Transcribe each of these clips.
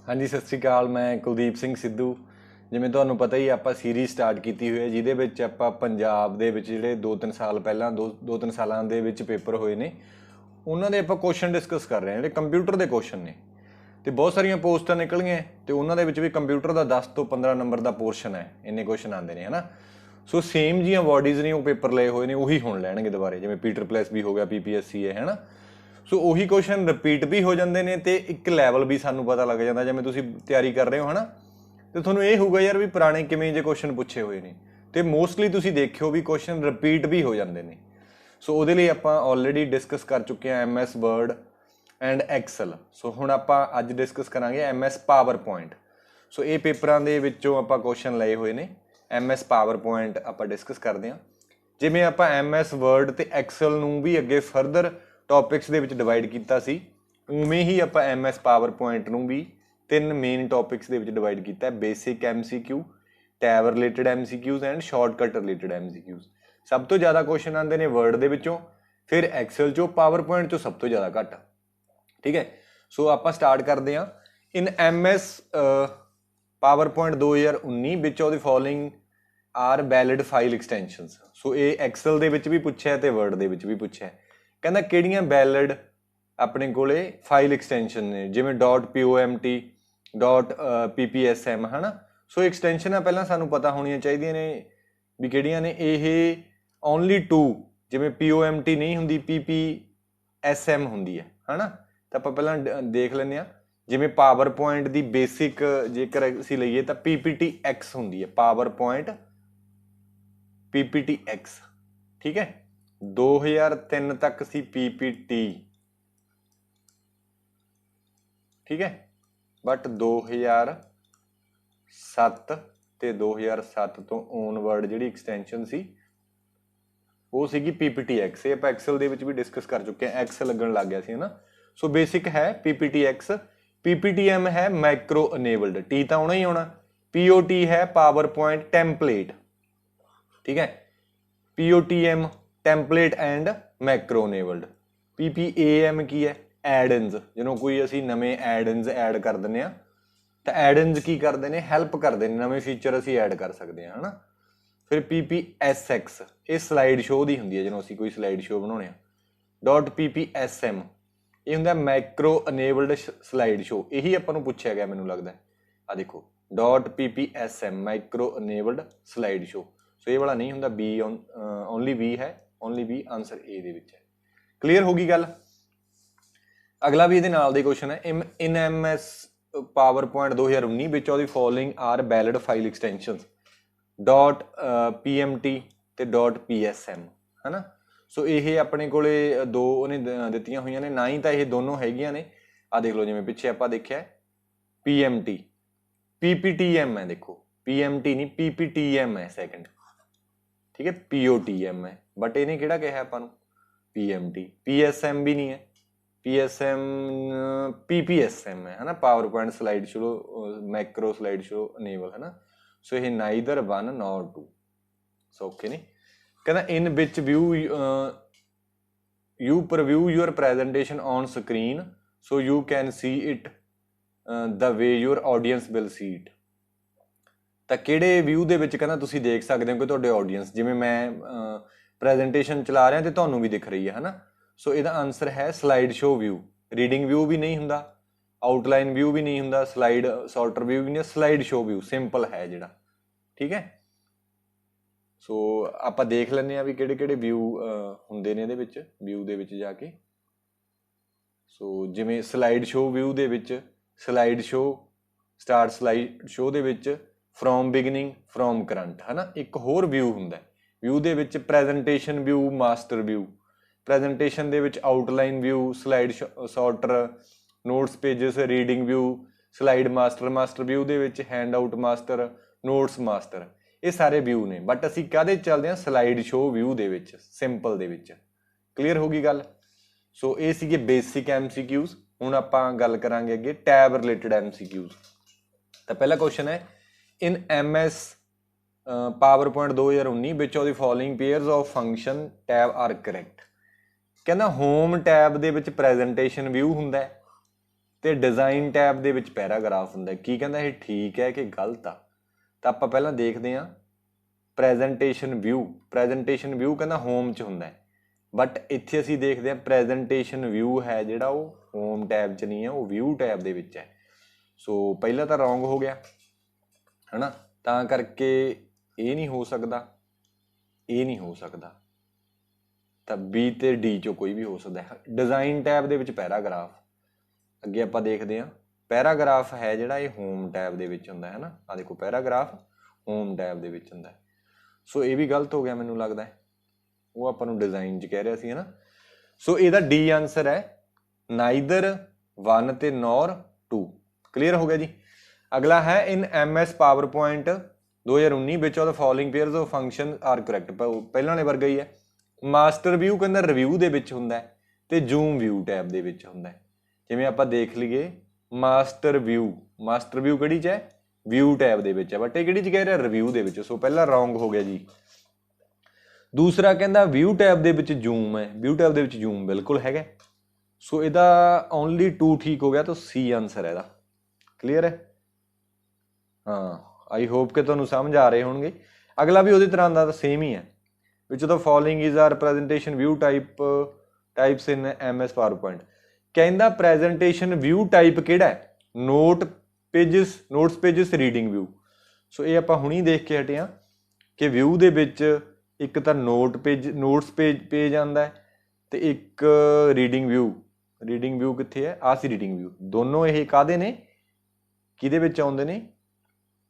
हाँ जी, सत श्री अकाल। मैं कुलदीप ਸਿੰਘ ਸਿੱਧੂ। ਜਿਵੇਂ ਤੁਹਾਨੂੰ ਪਤਾ ਹੀ ਆਪਾਂ ਸੀਰੀਜ਼ ਸਟਾਰਟ ਕੀਤੀ ਹੋਈ ਹੈ ਜਿਹਦੇ ਵਿੱਚ ਆਪਾਂ ਪੰਜਾਬ ਦੇ ਵਿੱਚ ਜਿਹੜੇ 2-3 ਸਾਲ ਪਹਿਲਾਂ 2-3 ਸਾਲਾਂ ਦੇ ਵਿੱਚ ਪੇਪਰ ਹੋਏ ਨੇ ਉਹਨਾਂ ਦੇ ਆਪਾਂ ਕੁਐਸਚਨ ਡਿਸਕਸ ਕਰ ਰਹੇ ਹਾਂ ਜਿਹੜੇ ਕੰਪਿਊਟਰ ਦੇ ਕੁਐਸਚਨ ਨੇ। ਤੇ ਬਹੁਤ ਸਾਰੀਆਂ ਪੋਸਟਾਂ ਨਿਕਲੀਆਂ ਤੇ ਉਹਨਾਂ ਦੇ ਵਿੱਚ ਵੀ ਕੰਪਿਊਟਰ ਦਾ 10 ਤੋਂ 15 ਨੰਬਰ ਦਾ ਪੋਰਸ਼ਨ ਹੈ, ਇੰਨੇ ਕੁਐਸਚਨ ਆਉਂਦੇ ਨੇ ਹਨਾ। ਸੋ ਸੇਮ ਜੀਆਂ ਬੋਡੀਜ਼ ਨੇ ਉਹ ਪੇਪਰ ਲਏ ਹੋਏ ਨੇ ਉਹੀ ਹੁਣ ਲੈਣਗੇ ਦੁਬਾਰੇ, ਜਿਵੇਂ ਪੀਟਰ ਪਲੈਸ ਵੀ ਹੋ ਗਿਆ, ਪੀਪੀਐਸਸੀ ਹੈ ਹਨਾ। ਸੋ ਉਹੀ ਕੁਐਸਚਨ ਰਿਪੀਟ ਵੀ ਹੋ ਜਾਂਦੇ ਨੇ ਤੇ ਇੱਕ ਲੈਵਲ ਵੀ ਸਾਨੂੰ ਪਤਾ ਲੱਗ ਜਾਂਦਾ। ਜਿਵੇਂ ਤੁਸੀਂ ਤਿਆਰੀ ਕਰ ਰਹੇ ਹੋ ਹਨਾ ਤੇ ਤੁਹਾਨੂੰ ਇਹ ਹੋਊਗਾ ਯਾਰ ਵੀ ਪੁਰਾਣੇ ਕਿਵੇਂ ਜੇ ਕੁਐਸਚਨ ਪੁੱਛੇ ਹੋਏ ਨੇ ਤੇ ਮੋਸਟਲੀ ਤੁਸੀਂ ਦੇਖਿਓ ਵੀ ਕੁਐਸਚਨ ਰਿਪੀਟ ਵੀ ਹੋ ਜਾਂਦੇ ਨੇ। ਸੋ ਉਹਦੇ ਲਈ ਆਪਾਂ ਆਲਰੇਡੀ ਡਿਸਕਸ ਕਰ ਚੁੱਕੇ ਹਾਂ MS ਵਰਡ ਐਂਡ ਐਕਸਲ। ਸੋ ਹੁਣ ਆਪਾਂ ਅੱਜ ਡਿਸਕਸ ਕਰਾਂਗੇ MS ਪਾਵਰ ਪੁਆਇੰਟ। ਸੋ ਇਹ ਪੇਪਰਾਂ ਦੇ ਵਿੱਚੋਂ ਆਪਾਂ ਕੁਐਸਚਨ ਲਏ ਹੋਏ ਨੇ। MS ਪਾਵਰ ਪੁਆਇੰਟ ਆਪਾਂ ਡਿਸਕਸ ਕਰਦੇ ਹਾਂ। ਜਿਵੇਂ ਆਪਾਂ MS ਵਰਡ ਤੇ ਐਕਸਲ ਨੂੰ ਵੀ ਅੱਗੇ ਫਰਦਰ ਟੌਪਿਕਸ ਦੇ ਵਿੱਚ ਡਿਵਾਈਡ ਕੀਤਾ ਸੀ, ਉਵੇਂ ਹੀ ਆਪਾਂ MS ਪਾਵਰ ਪੁਆਇੰਟ ਨੂੰ ਵੀ 3 ਮੇਨ ਟੌਪਿਕਸ ਦੇ ਵਿੱਚ ਡਿਵਾਈਡ ਕੀਤਾ। Basic MCQ, tab related MCQs and shortcut related MCQs। ਸਭ ਤੋਂ ਜ਼ਿਆਦਾ ਕੁਐਸਚਨ ਆਉਂਦੇ ਨੇ ਵਰਡ ਦੇ ਵਿੱਚੋਂ, ਫਿਰ ਐਕਸਲ ਚੋਂ, ਪਾਵਰ ਪੁਆਇੰਟ ਚੋਂ ਸਭ ਤੋਂ ਜ਼ਿਆਦਾ ਘੱਟ। ਠੀਕ ਹੈ, ਸੋ ਆਪਾਂ ਸਟਾਰਟ ਕਰਦੇ ਹਾਂ। ਇਨ MS ਪਾਵਰ ਪੁਆਇੰਟ 2019 ਵਿੱਚ ਉਹਦੀ following are valid file extensions. So ਇਹ ਐਕਸਲ ਦੇ ਵਿੱਚ ਵੀ ਪੁੱਛਿਆ ਤੇ ਵਰਡ ਦੇ ਵਿੱਚ ਵੀ ਪੁੱਛਿਆ। ਕਹਿੰਦਾ ਕਿਹੜੀਆਂ ਵੈਲਿਡ ਆਪਣੇ ਕੋਲੇ ਫਾਈਲ ਐਕਸਟੈਂਸ਼ਨ ਨੇ, ਜਿਵੇਂ .pomt, .ppsm ਹੈ ਨਾ। ਸੋ ਐਕਸਟੈਂਸ਼ਨਾਂ ਪਹਿਲਾਂ ਸਾਨੂੰ ਪਤਾ ਹੋਣੀਆਂ ਚਾਹੀਦੀਆਂ ਨੇ ਵੀ ਕਿਹੜੀਆਂ ਨੇ। ਇਹ ਓਨਲੀ 2, ਜਿਵੇਂ pomt ਨਹੀਂ ਹੁੰਦੀ, ppsm ਹੁੰਦੀ ਹੈ ਨਾ। ਤਾਂ ਆਪਾਂ ਪਹਿਲਾਂ ਦੇਖ ਲੈਂਦੇ ਹਾਂ। ਜਿਵੇਂ ਪਾਵਰ ਪੁਆਇੰਟ ਦੀ ਬੇਸਿਕ ਜੇਕਰ ਅਸੀਂ ਲਈਏ ਤਾਂ PPTX ਹੁੰਦੀ ਹੈ, ਪਾਵਰ ਪੁਆਇੰਟ PPTX। ਠੀਕ ਹੈ, 2003 ਤੱਕ ਸੀ PPT। ਠੀਕ ਹੈ, ਬਟ 2007 ਤੇ 2007 ਤੋਂ ਔਨਵਰਡ ਜਿਹੜੀ ਐਕਸਟੈਂਸ਼ਨ ਸੀ ਉਹ ਸੀਗੀ PPTX। ਇਹ ਆਪਾਂ ਐਕਸਲ ਦੇ ਵਿੱਚ ਵੀ ਡਿਸਕਸ ਕਰ ਚੁੱਕੇ ਹਾਂ, ਐਕਸ ਲੱਗਣ ਲੱਗ ਗਿਆ ਸੀ ਹੈ ਨਾ। ਸੋ ਬੇਸਿਕ ਹੈ PPTX। PPTM ਹੈ ਮਾਈਕਰੋ ਅਨੇਬਲਡ, ਟੀ ਤਾਂ ਆਉਣਾ ਹੀ ਆਉਣਾ। POT ਹੈ ਪਾਵਰ ਪੁਆਇੰਟ ਟੈਂਪਲੇਟ। ਠੀਕ ਹੈ, POTM template and macro enabled. PPAM ਕੀ ਹੈ? ਐਡ-ਇਨਸ। ਜਦੋਂ ਕੋਈ ਅਸੀਂ ਨਵੇਂ ਐਡ-ਇਨਸ ਐਡ ਕਰ ਦਿੰਦੇ ਹਾਂ ਤਾਂ ਐਡ-ਇਨਸ ਕੀ ਕਰਦੇ ਨੇ? ਹੈਲਪ ਕਰਦੇ ਨੇ, ਨਵੇਂ ਫੀਚਰ ਅਸੀਂ ਐਡ ਕਰ ਸਕਦੇ ਹਾਂ ਹੈ ਨਾ। ਫਿਰ PPSX, ਇਹ ਸਲਾਈਡ ਸ਼ੋਅ ਦੀ ਹੁੰਦੀ ਹੈ ਜਦੋਂ ਅਸੀਂ ਕੋਈ ਸਲਾਈਡ ਸ਼ੋਅ ਬਣਾਉਣੇ ਆ। .PPSM ਇਹ ਹੁੰਦਾ ਮਾਈਕਰੋ ਅਨੇਬਲਡ ਸਲਾਈਡ ਸ਼ੋਅ। ਇਹੀ ਆਪਾਂ ਨੂੰ ਪੁੱਛਿਆ ਗਿਆ ਮੈਨੂੰ ਲੱਗਦਾ। ਆ ਦੇਖੋ .PPSM ਮਾਈਕਰੋ ਅਨੇਬਲਡ ਸਲਾਈਡ ਸ਼ੋਅ। ਸੋ ਇਹ ਵਾਲਾ ਨਹੀਂ ਹੁੰਦਾ, B ਓਨਲੀ B ਹੈ, ਓਨਲੀ B ਆਨਸਰ A ਦੇ ਵਿੱਚ ਹੈ। ਕਲੀਅਰ ਹੋ ਗਈ ਗੱਲ। ਅਗਲਾ ਵੀ ਇਹਦੇ ਨਾਲ ਦੇ ਕੁਐਸਚਨ ਹੈ। ਇਨ MS ਪਾਵਰ ਪੁਆਇੰਟ 2019 ਵਿੱਚ ਉਹਦੀ following are valid file extensions .PMT ਤੇ .PSM ਹੈ ਨਾ। ਸੋ ਇਹ ਆਪਣੇ ਕੋਲੇ ਦੋ ਉਹਨੇ ਦਿੱਤੀਆਂ ਹੋਈਆਂ ਨੇ, ਨਾ ਹੀ ਤਾਂ ਇਹ ਦੋਨੋਂ ਹੈਗੀਆਂ ਨੇ। ਆਹ ਦੇਖ ਲਓ, ਜਿਵੇਂ ਪਿੱਛੇ ਆਪਾਂ ਦੇਖਿਆ PMT, PPTM ਹੈ। ਦੇਖੋ PMT ਨਹੀਂ, PPTM ਹੈ ਸੈਕਿੰਡ। ਠੀਕ ਹੈ, POTM ਹੈ, ਬਟ ਇਹਨੇ ਕਿਹੜਾ ਕਿਹਾ ਆਪਾਂ ਨੂੰ? PMT। PSM ਵੀ ਨਹੀਂ ਹੈ, PPSM ਹੈ ਨਾ, power point slide show Macro slide show unable ਹੈ ਨਾ। ਸੋ ਇਹ ਨਾਈਦਰ 1 ਨੋਰ 2। ਸੋ ਓਕੇ ਨਹੀਂ। ਕਹਿੰਦਾ in which you preview your presentation on screen so you can see it the way your audience will see it. ਤਾਂ ਕਿਹੜੇ view ਦੇ ਵਿੱਚ ਕਹਿੰਦਾ ਤੁਸੀਂ ਦੇਖ ਸਕਦੇ ਹੋ ਕਿ ਤੁਹਾਡੇ ਆਡੀਅੰਸ, ਜਿਵੇਂ ਮੈਂ ਪ੍ਰੈਜੈਂਟੇਸ਼ਨ ਚਲਾ ਰਿਹਾ ਤੇ ਤੁਹਾਨੂੰ ਵੀ ਦਿਖ ਰਹੀ ਹੈ ਨਾ। ਸੋ ਇਹਦਾ ਆਨਸਰ ਹੈ slide show view. Reading view ਵੀ ਨਹੀਂ ਹੁੰਦਾ, ਆਊਟਲਾਈਨ ਵਿਊ ਵੀ ਨਹੀਂ ਹੁੰਦਾ, ਸਲਾਈਡ ਸੌਰਟਰ ਵਿਊ ਵੀ ਨਹੀਂ, ਸਲਾਈਡ ਸ਼ੋਅ ਵਿਊ ਸਿੰਪਲ ਹੈ ਜਿਹੜਾ। ਠੀਕ ਹੈ, ਸੋ ਆਪਾਂ ਦੇਖ ਲੈਂਦੇ ਹਾਂ ਵੀ ਕਿਹੜੇ ਕਿਹੜੇ ਵਿਊ ਹੁੰਦੇ ਨੇ ਇਹਦੇ ਵਿੱਚ, ਵਿਊ ਦੇ ਵਿੱਚ ਜਾ ਕੇ। ਸੋ ਜਿਵੇਂ ਸਲਾਈਡ ਸ਼ੋਅ ਵਿਊ ਦੇ ਵਿੱਚ slide show, start slide show ਦੇ ਵਿੱਚ ਫਰੋਮ ਬਿਗਨਿੰਗ, ਫਰੋਮ ਕਰੰਟ ਹੈ ਨਾ। ਇੱਕ ਹੋਰ ਵਿਊ ਹੁੰਦਾ ਵਿਊ ਦੇ ਵਿੱਚ presentation view, master view. Presentation ਦੇ ਵਿੱਚ outline view, slide sorter, notes pages, reading view, slide master. Master view ਦੇ ਵਿੱਚ handout master, notes master. ਇਹ ਸਾਰੇ ਵਿਊ ਨੇ, ਬਟ ਅਸੀਂ ਕਾਹਦੇ ਚੱਲਦੇ ਹਾਂ? ਸਲਾਈਡ ਸ਼ੋਅ ਵਿਊ ਦੇ ਵਿੱਚ, ਸਿੰਪਲ ਦੇ ਵਿੱਚ। ਕਲੀਅਰ ਹੋ ਗਈ ਗੱਲ। ਸੋ ਇਹ ਸੀਗੇ ਬੇਸਿਕ MCQs। ਹੁਣ ਆਪਾਂ ਗੱਲ ਕਰਾਂਗੇ ਅੱਗੇ ਟੈਬ ਰਿਲੇਟਡ MCQs। ਤਾਂ ਪਹਿਲਾ ਕੁਐਸਚਨ ਹੈ ਇਨ MS ਪਾਵਰ ਪੁਆਇੰਟ 2019 ਵਿੱਚ ਉਹਦੀ following pairs of function tab are correct. ਕਹਿੰਦਾ ਹੋਮ ਟੈਬ ਦੇ ਵਿੱਚ ਪ੍ਰੈਜੈਂਟੇਸ਼ਨ ਵਿਊ ਹੁੰਦਾ ਹੈ ਤੇ ਡਿਜ਼ਾਈਨ ਟੈਬ ਦੇ ਵਿੱਚ ਪੈਰਾਗ੍ਰਾਫ ਹੁੰਦਾ। ਕੀ ਕਹਿੰਦਾ ਇਹ ਠੀਕ ਹੈ ਕਿ ਗਲਤ ਆ? ਤਾਂ ਆਪਾਂ ਪਹਿਲਾਂ ਦੇਖਦੇ ਹਾਂ ਪ੍ਰੈਜੈਂਟੇਸ਼ਨ ਵਿਊ। ਪ੍ਰੈਜੈਂਟੇਸ਼ਨ ਵਿਊ ਕਹਿੰਦਾ ਹੋਮ 'ਚ ਹੁੰਦਾ, ਬਟ ਇੱਥੇ ਅਸੀਂ ਦੇਖਦੇ ਹਾਂ ਪ੍ਰੈਜੈਂਟੇਸ਼ਨ ਵਿਊ ਹੈ ਜਿਹੜਾ ਉਹ ਹੋਮ ਟੈਬ 'ਚ ਨਹੀਂ ਹੈ, ਉਹ ਵਿਊ ਟੈਬ ਦੇ ਵਿੱਚ ਹੈ। ਸੋ ਪਹਿਲਾਂ ਤਾਂ ਰੋਂਗ ਹੋ ਗਿਆ ਹੈ ਨਾ, ਤਾਂ ਕਰਕੇ ਇਹ ਨਹੀਂ ਹੋ ਸਕਦਾ, ਇਹ ਨਹੀਂ ਹੋ ਸਕਦਾ, ਤਾਂ ਬੀ ਤੇ ਡੀ 'ਚੋਂ ਕੋਈ ਵੀ ਹੋ ਸਕਦਾ ਹੈ। ਡਿਜ਼ਾਈਨ ਟੈਬ ਦੇ ਵਿੱਚ ਪੈਰਾਗ੍ਰਾਫ, ਅੱਗੇ ਆਪਾਂ ਦੇਖਦੇ ਹਾਂ ਪੈਰਾਗ੍ਰਾਫ ਹੈ ਜਿਹੜਾ ਇਹ ਹੋਮ ਟੈਬ ਦੇ ਵਿੱਚ ਹੁੰਦਾ ਹੈ ਨਾ। ਆਹ ਦੇਖੋ ਪੈਰਾਗ੍ਰਾਫ ਹੋਮ ਟੈਬ ਦੇ ਵਿੱਚ ਹੁੰਦਾ। ਸੋ ਇਹ ਵੀ ਗਲਤ ਹੋ ਗਿਆ ਮੈਨੂੰ ਲੱਗਦਾ ਹੈ, ਉਹ ਆਪਾਂ ਨੂੰ ਡਿਜ਼ਾਈਨ 'ਚ ਕਹਿ ਰਿਹਾ ਸੀ ਹੈ ਨਾ। ਸੋ ਇਹਦਾ ਡੀ ਆਨਸਰ ਹੈ ਨਾਈਦਰ 1 ਤੇ ਨੌਰ 2। ਕਲੀਅਰ ਹੋ ਗਿਆ ਜੀ। ਅਗਲਾ ਹੈ ਇਨ MS PowerPoint 2019 ਵਿੱਚ of the following pairs of function are correct. ਪਹਿਲਾਂ ਵਾਲੇ ਵਰਗਾ ਹੀ ਹੈ। ਮਾਸਟਰ ਵਿਊ ਕਹਿੰਦਾ ਰਿਵਿਊ ਦੇ ਵਿੱਚ ਹੁੰਦਾ ਤੇ ਜ਼ੂਮ ਵਿਊ ਟੈਬ ਦੇ ਵਿੱਚ ਹੁੰਦਾ। ਜਿਵੇਂ ਆਪਾਂ ਦੇਖ ਲਈਏ ਮਾਸਟਰ ਵਿਊ ਕਿਹੜੀ 'ਚ ਹੈ? ਵਿਊ ਟੈਬ ਦੇ ਵਿੱਚ ਹੈ, ਬਟ ਇਹ ਕਿਹੜੀ 'ਚ ਕਹਿ ਰਿਹਾ? ਰਿਵਿਊ ਦੇ ਵਿੱਚ। ਸੋ ਪਹਿਲਾ ਰੋਂਗ ਹੋ ਗਿਆ ਜੀ। ਦੂਸਰਾ ਕਹਿੰਦਾ ਵਿਊ ਟੈਬ ਦੇ ਵਿੱਚ ਜ਼ੂਮ ਹੈ, ਵਿਊ ਟੈਬ ਦੇ ਵਿੱਚ ਜ਼ੂਮ ਬਿਲਕੁਲ ਹੈਗਾ। ਸੋ ਇਹਦਾ ਓਨਲੀ 2 ਠੀਕ ਹੋ ਗਿਆ, ਤਾਂ ਸੀ ਆਨਸਰ ਹੈ ਇਹਦਾ। ਕਲੀਅਰ ਹੈ? ਹਾਂ, ਆਈ ਹੋਪ ਕਿ ਤੁਹਾਨੂੰ ਸਮਝ ਆ ਰਹੇ ਹੋਣਗੇ। ਅਗਲਾ ਵੀ ਉਹਦੀ ਤਰ੍ਹਾਂ ਦਾ ਸੇਮ ਹੀ ਹੈ। Which the following is are presentation view types in MS PowerPoint। ਕਹਿੰਦਾ ਪ੍ਰੈਜੈਂਟੇਸ਼ਨ ਵਿਊ ਟਾਈਪ ਕਿਹੜਾ ਹੈ? Notes pages reading view. So ਇਹ ਆਪਾਂ ਹੁਣੀ ਦੇਖ ਕੇ ਹਟੇ ਹਾਂ ਕਿ ਵਿਊ ਦੇ ਵਿੱਚ ਇੱਕ ਤਾਂ ਨੋਟਸ ਪੇਜ ਆਉਂਦਾ ਹੈ ਤੇ ਇੱਕ ਰੀਡਿੰਗ ਵਿਊ ਕਿੱਥੇ ਹੈ? ਆਹ ਸੀ ਰੀਡਿੰਗ ਵਿਊ। ਦੋਨੋਂ ਇਹ ਕਾਹਦੇ ਨੇ, ਕਿਹਦੇ ਵਿੱਚ ਆਉਂਦੇ ਨੇ?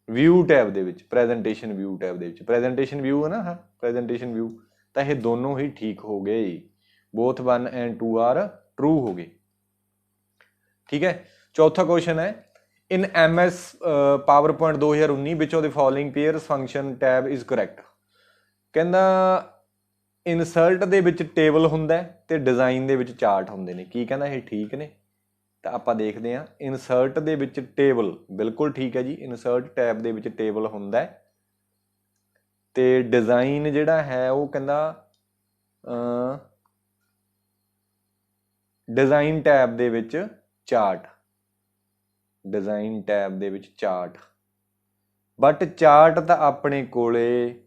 ਵਿਊ ਟੈਬ ਦੇ ਵਿੱਚ, ਪ੍ਰੈਜੈਂਟੇਸ਼ਨ ਵਿਊ ਟੈਬ ਦੇ ਵਿੱਚ। ਪ੍ਰੈਜੈਂਟੇਸ਼ਨ ਵਿਊ ਹੈ ਨਾ, ਹਾਂ ਪ੍ਰੈਜੈਂਟੇਸ਼ਨ ਵਿਊ। ਤਾਂ ਇਹ ਦੋਨੋਂ ਹੀ ਠੀਕ ਹੋ ਗਏ, ਬੋਥ 1 and 2 ਆਰ ਟਰੂ ਹੋ ਗਏ। ਠੀਕ ਹੈ। ਚੌਥਾ ਕੁਐਸਚਨ ਹੈ ਇਨ MS PowerPoint 2019 ਵਿੱਚ of the following pairs function tab is correct. ਕਹਿੰਦਾ ਇਨਸਰਟ ਦੇ ਵਿੱਚ ਟੇਬਲ ਹੁੰਦਾ ਤੇ ਡਿਜ਼ਾਈਨ ਦੇ ਵਿੱਚ ਚਾਰਟ ਹੁੰਦੇ ਨੇ। ਕੀ ਕਹਿੰਦਾ ਇਹ ਠੀਕ ਨੇ? ਤਾਂ ਆਪਾਂ ਦੇਖਦੇ ਹਾਂ ਇਨਸਰਟ ਦੇ ਵਿੱਚ ਟੇਬਲ ਬਿਲਕੁਲ ਠੀਕ ਹੈ ਜੀ। ਇਨਸਰਟ ਟੈਬ ਦੇ ਵਿੱਚ ਟੇਬਲ ਹੁੰਦਾ ਤੇ ਡਿਜ਼ਾਈਨ ਜਿਹੜਾ ਹੈ ਉਹ ਕਹਿੰਦਾ ਡਿਜ਼ਾਈਨ ਟੈਬ ਦੇ ਵਿੱਚ ਚਾਰਟ, ਡਿਜ਼ਾਈਨ ਟੈਬ ਦੇ ਵਿੱਚ ਚਾਰਟ। ਬਟ ਚਾਰਟ ਤਾਂ ਆਪਣੇ ਕੋਲੇ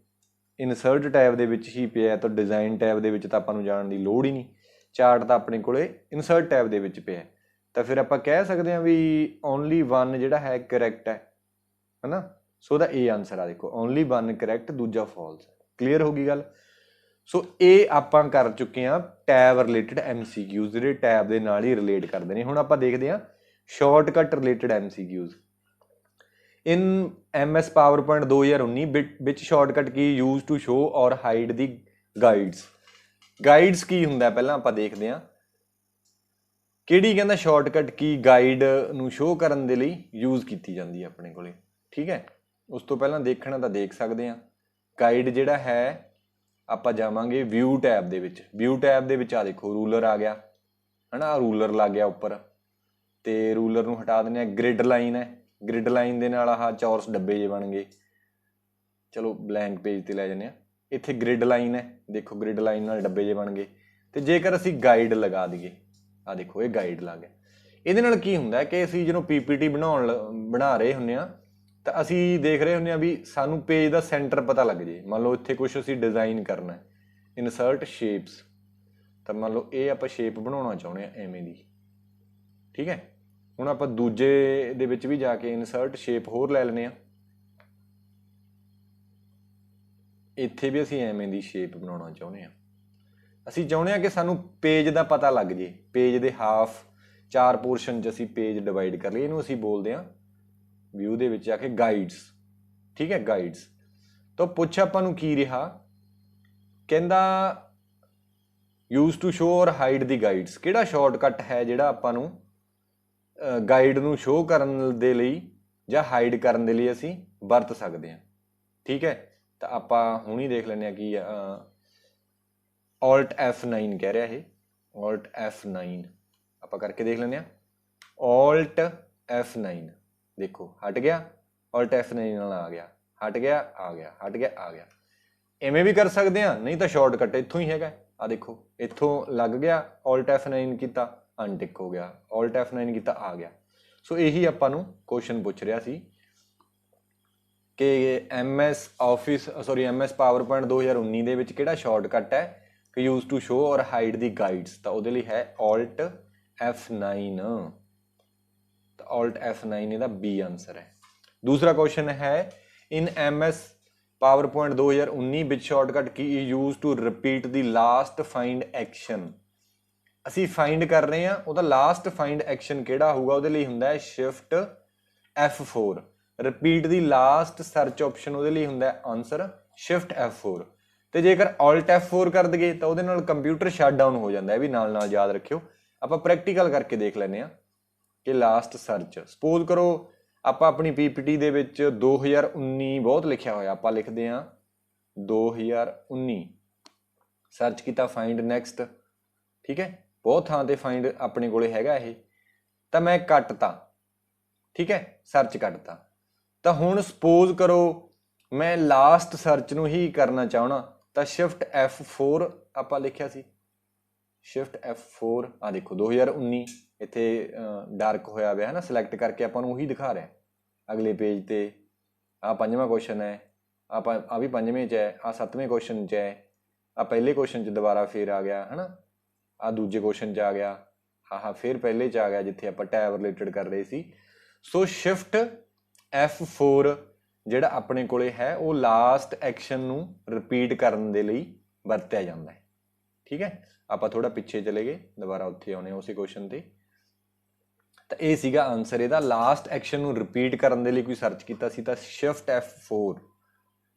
ਇਨਸਰਟ ਟੈਬ ਦੇ ਵਿੱਚ ਹੀ ਪਿਆ, ਤਾਂ ਡਿਜ਼ਾਈਨ ਟੈਬ ਦੇ ਵਿੱਚ ਤਾਂ ਆਪਾਂ ਨੂੰ ਜਾਣ ਦੀ ਲੋੜ ਹੀ ਨਹੀਂ। ਚਾਰਟ ਤਾਂ ਆਪਣੇ ਕੋਲੇ ਇਨਸਰਟ ਟੈਬ ਦੇ ਵਿੱਚ ਪਿਆ, ਤਾਂ ਫਿਰ ਆਪਾਂ ਕਹਿ ਸਕਦੇ ਹਾਂ ਵੀ ਓਨਲੀ 1 ਜਿਹੜਾ ਹੈ ਕਰੈਕਟ ਹੈ ਨਾ। ਸੋ ਦਾ ਇਹ ਆਨਸਰ ਆ ਦੇਖੋ, ਓਨਲੀ 1 ਕਰੈਕਟ, ਦੂਜਾ ਫਾਲਸ। ਕਲੀਅਰ ਹੋ ਗਈ ਗੱਲ। ਸੋ ਇਹ ਆਪਾਂ ਕਰ ਚੁੱਕੇ ਹਾਂ ਟੈਬ ਰਿਲੇਟਡ MCQs, ਜਿਹੜੇ ਟੈਬ ਦੇ ਨਾਲ ਹੀ ਰਿਲੇਟ ਕਰਦੇ ਨੇ। ਹੁਣ ਆਪਾਂ ਦੇਖਦੇ ਹਾਂ shortcut related MCQs in MS PowerPoint 2019 ਵਿੱਚ shortcut key use to show or hide the guides. Guides ਕੀ ਹੁੰਦਾ ਪਹਿਲਾਂ ਆਪਾਂ ਦੇਖਦੇ ਹਾਂ। ਕਿਹੜੀ ਕਹਿੰਦਾ ਸ਼ਾਰਟਕਟ ਕੀ ਗਾਈਡ ਨੂੰ ਸ਼ੋ ਕਰਨ ਦੇ ਲਈ ਯੂਜ਼ ਕੀਤੀ ਜਾਂਦੀ ਹੈ ਆਪਣੇ ਕੋਲੇ। ਠੀਕ ਹੈ। ਉਸ ਤੋਂ ਪਹਿਲਾਂ ਦੇਖਣਾ ਤਾਂ ਦੇਖ ਸਕਦੇ ਹਾਂ। ਗਾਈਡ ਜਿਹੜਾ ਹੈ ਆਪਾਂ ਜਾਵਾਂਗੇ ਵਿਊ ਟੈਬ ਦੇ ਵਿੱਚ। ਵਿਊ ਟੈਬ ਦੇ ਵਿੱਚ ਆ ਦੇਖੋ ਰੂਲਰ ਆ ਗਿਆ ਹੈ ਨਾ, ਰੂਲਰ ਲੱਗ ਗਿਆ ਉੱਪਰ, ਤੇ ਰੂਲਰ ਨੂੰ ਹਟਾ ਦਿੰਦੇ ਹਾਂ। ਗ੍ਰਿਡ ਲਾਈਨ ਹੈ, ਗ੍ਰਿਡ ਲਾਈਨ ਦੇ ਨਾਲ ਆਹ ਚੌਰਸ ਡੱਬੇ ਜੇ ਬਣ ਗਏ। ਚਲੋ ਬਲੈਂਕ ਪੇਜ ਤੇ ਲੈ ਜਾਂਦੇ ਹਾਂ। ਇੱਥੇ ਗ੍ਰਿਡ ਲਾਈਨ ਹੈ, ਦੇਖੋ ਗ੍ਰਿਡ ਲਾਈਨ ਨਾਲ ਡੱਬੇ ਜੇ ਬਣ ਗਏ। ਤੇ ਜੇਕਰ ਅਸੀਂ ਗਾਈਡ ਲਗਾ ਦਈਏ, ਆ ਦੇਖੋ ਇਹ ਗਾਈਡ ਲੱਗ ਗਿਆ। ਇਹਦੇ ਨਾਲ ਕੀ ਹੁੰਦਾ ਕਿ ਅਸੀਂ ਜਦੋਂ PPT ਬਣਾ ਰਹੇ ਹੁੰਦੇ ਹਾਂ ਤਾਂ ਅਸੀਂ ਦੇਖ ਰਹੇ ਹੁੰਦੇ ਹਾਂ ਵੀ ਸਾਨੂੰ ਪੇਜ ਦਾ ਸੈਂਟਰ ਪਤਾ ਲੱਗ ਜੇ। ਮੰਨ ਲਓ ਇੱਥੇ ਕੁਛ ਅਸੀਂ ਡਿਜ਼ਾਈਨ ਕਰਨਾ, ਇਨਸਰਟ ਸ਼ੇਪਸ, ਤਾਂ ਮੰਨ ਲਓ ਇਹ ਆਪਾਂ ਸ਼ੇਪ ਬਣਾਉਣਾ ਚਾਹੁੰਦੇ ਹਾਂ ਐਵੇਂ ਦੀ। ਠੀਕ ਹੈ। ਹੁਣ ਆਪਾਂ ਦੂਜੇ ਦੇ ਵਿੱਚ ਵੀ ਜਾ ਕੇ ਇਨਸਰਟ ਸ਼ੇਪ ਹੋਰ ਲੈ ਲੈਂਦੇ ਹਾਂ। ਇੱਥੇ ਵੀ ਅਸੀਂ ਐਵੇਂ ਦੀ ਸ਼ੇਪ ਬਣਾਉਣਾ ਚਾਹੁੰਦੇ ਹਾਂ। ਅਸੀਂ ਚਾਹੁੰਦੇ ਹਾਂ ਕਿ ਸਾਨੂੰ ਪੇਜ ਦਾ ਪਤਾ ਲੱਗ ਜੇ, ਪੇਜ ਦੇ ਹਾਫ 4 ਪੋਰਸ਼ਨ 'ਚ ਅਸੀਂ ਪੇਜ ਡਿਵਾਈਡ ਕਰ ਲਈਏ। ਇਹਨੂੰ ਅਸੀਂ ਬੋਲਦੇ ਹਾਂ ਵਿਊ ਦੇ ਵਿੱਚ ਜਾ ਕੇ ਗਾਈਡਸ। ਠੀਕ ਹੈ, ਗਾਈਡਸ। ਤਾਂ ਪੁੱਛ ਆਪਾਂ ਨੂੰ ਕੀ ਰਿਹਾ, ਕਹਿੰਦਾ use to show or hide the guides. ਕਿਹੜਾ ਸ਼ਾਰਟਕਟ ਹੈ ਜਿਹੜਾ ਆਪਾਂ ਨੂੰ ਗਾਈਡ ਨੂੰ ਸ਼ੋ ਕਰਨ ਦੇ ਲਈ ਜਾਂ ਹਾਈਡ ਕਰਨ ਦੇ ਲਈ ਅਸੀਂ ਵਰਤ ਸਕਦੇ ਹਾਂ। ਠੀਕ ਹੈ। ਤਾਂ ਆਪਾਂ ਹੁਣੀ ਦੇਖ ਲੈਂਦੇ ਹਾਂ ਕੀ Alt F9 ਕਹਿ ਰਿਹਾ ਇਹ, Alt F9 ਆਪਾਂ ਕਰਕੇ ਦੇਖ ਲੈਂਦੇ ਹਾਂ। Alt F9 ਦੇਖੋ ਹਟ ਗਿਆ, Alt F9 ਨਾਲ ਆ ਗਿਆ, ਹਟ ਗਿਆ, ਆ ਗਿਆ, ਹਟ ਗਿਆ, ਆ ਗਿਆ। ਇਵੇਂ ਵੀ ਕਰ ਸਕਦੇ ਹਾਂ, ਨਹੀਂ ਤਾਂ ਸ਼ਾਰਟਕਟ ਇੱਥੋਂ ਹੀ ਹੈਗਾ। ਆ ਦੇਖੋ ਇੱਥੋਂ ਲੱਗ ਗਿਆ, Alt F9 ਕੀਤਾ, ਅਨਟਿਕ ਹੋ ਗਿਆ, Alt F9 ਕੀਤਾ, ਆ ਗਿਆ। ਸੋ ਇਹੀ ਆਪਾਂ ਨੂੰ ਕੁਐਸਚਨ ਪੁੱਛ ਰਿਹਾ ਸੀ ਕਿ MS PowerPoint 2019 ਦੇ ਵਿੱਚ ਕਿਹੜਾ ਸ਼ਾਰਟਕਟ ਹੈ ਕਿ use to show or hide the guides. ਤਾਂ ਉਹਦੇ ਲਈ ਹੈ Alt F9। ਤਾਂ Alt F9 ਇਹਦਾ B ਆਂਸਰ ਹੈ। ਦੂਸਰਾ ਕੁਐਸਚਨ ਹੈ ਇਨ MS PowerPoint 2019 ਵਿੱਚ shortcut key use to repeat the last find action. ਅਸੀਂ ਫਾਈਂਡ ਕਰ ਰਹੇ ਹਾਂ, ਉਹਦਾ ਲਾਸਟ ਫਾਈਂਡ ਐਕਸ਼ਨ ਕਿਹੜਾ ਹੋਊਗਾ, ਉਹਦੇ ਲਈ ਹੁੰਦਾ ਹੈ Shift F4। Repeat the last search option ਉਹਦੇ ਲਈ ਹੁੰਦਾ ਹੈ ਆਨਸਰ Shift F4। ਤੇ ਜੇਕਰ Alt F4 ਕਰ ਦਈਏ ਤਾਂ ਉਹਦੇ ਨਾਲ ਕੰਪਿਊਟਰ ਸ਼ਟ ਡਾਊਨ ਹੋ ਜਾਂਦਾ ਹੈ। ਵੀ ਨਾਲ ਨਾਲ ਯਾਦ ਰੱਖਿਓ। ਆਪਾਂ ਪ੍ਰੈਕਟੀਕਲ ਕਰਕੇ ਦੇਖ ਲੈਂਦੇ ਹਾਂ ਕਿ ਲਾਸਟ ਸਰਚ ਸਪੋਜ਼ ਕਰੋ ਆਪਾਂ ਆਪਣੀ PPT ਦੇ ਵਿੱਚ 2019 ਬਹੁਤ ਲਿਖਿਆ ਹੋਇਆ, ਆਪਾਂ ਲਿਖਦੇ ਹਾਂ 2019 ਸਰਚ ਕੀਤਾ ਫਾਈਂਡ ਨੈਕਸਟ। ਠੀਕ ਹੈ, ਬਹੁਤ ਥਾਂ ਤੇ ਫਾਈਂਡ ਆਪਣੇ ਕੋਲੇ ਹੈਗਾ ਇਹ, ਤਾਂ ਮੈਂ ਕੱਟਤਾ। ਠੀਕ ਹੈ, ਸਰਚ ਕੱਟਤਾ। ਤਾਂ ਹੁਣ ਸਪੋਜ਼ ਕਰੋ ਮੈਂ ਲਾਸਟ ਸਰਚ ਨੂੰ ਹੀ ਕਰਨਾ ਚਾਹਣਾ ਤਾਂ Shift F4 ਆਪਾਂ ਲਿਖਿਆ ਸੀ। Shift F4 ਆ ਦੇਖੋ 2019 ਇੱਥੇ ਡਾਰਕ ਹੋਇਆ ਹੋਇਆ ਹੈ ਨਾ, ਸਿਲੈਕਟ ਕਰਕੇ ਆਪਾਂ ਨੂੰ ਉਹੀ ਦਿਖਾ ਰਿਹਾ ਅਗਲੇ ਪੇਜ ਤੇ। ਆ 5ਵਾਂ ਕੁਐਸਚਨ ਹੈ, ਆ ਵੀ 5ਵੇਂ 'ਚ ਹੈ, ਆ 7ਵੇਂ ਕੁਐਸਚਨ 'ਚ ਹੈ, ਆ ਪਹਿਲੇ ਕੁਐਸਚਨ 'ਚ ਦੁਬਾਰਾ ਫੇਰ ਆ ਗਿਆ ਹੈ ਨਾ, ਆ ਦੂਜੇ ਕੁਐਸਚਨ 'ਚ ਆ ਗਿਆ, ਆਹ ਫਿਰ ਪਹਿਲੇ 'ਚ ਆ ਗਿਆ ਜਿੱਥੇ ਆਪਾਂ ਟੈਬ ਰਿਲੇਟਡ ਕਰ ਰਹੇ ਸੀ। ਸੋ Shift F4 ਜਿਹੜਾ ਆਪਣੇ ਕੋਲੇ ਹੈ ਉਹ ਲਾਸਟ ਐਕਸ਼ਨ ਨੂੰ ਰਿਪੀਟ ਕਰਨ ਦੇ ਲਈ ਵਰਤਿਆ ਜਾਂਦਾ ਹੈ। ਠੀਕ ਹੈ, ਆਪਾਂ ਥੋੜਾ ਪਿੱਛੇ ਚਲੇ ਗਏ, ਦੁਬਾਰਾ ਉੱਥੇ ਆਉਣੇ ਉਸੇ ਕੁਐਸਚਨ ਤੇ। ਤਾਂ ਇਹ ਸੀਗਾ ਆਨਸਰ ਇਹਦਾ, ਲਾਸਟ ਐਕਸ਼ਨ ਨੂੰ ਰਿਪੀਟ ਕਰਨ ਦੇ ਲਈ ਕੋਈ ਸਰਚ ਕੀਤਾ ਸੀ ਤਾਂ Shift F4।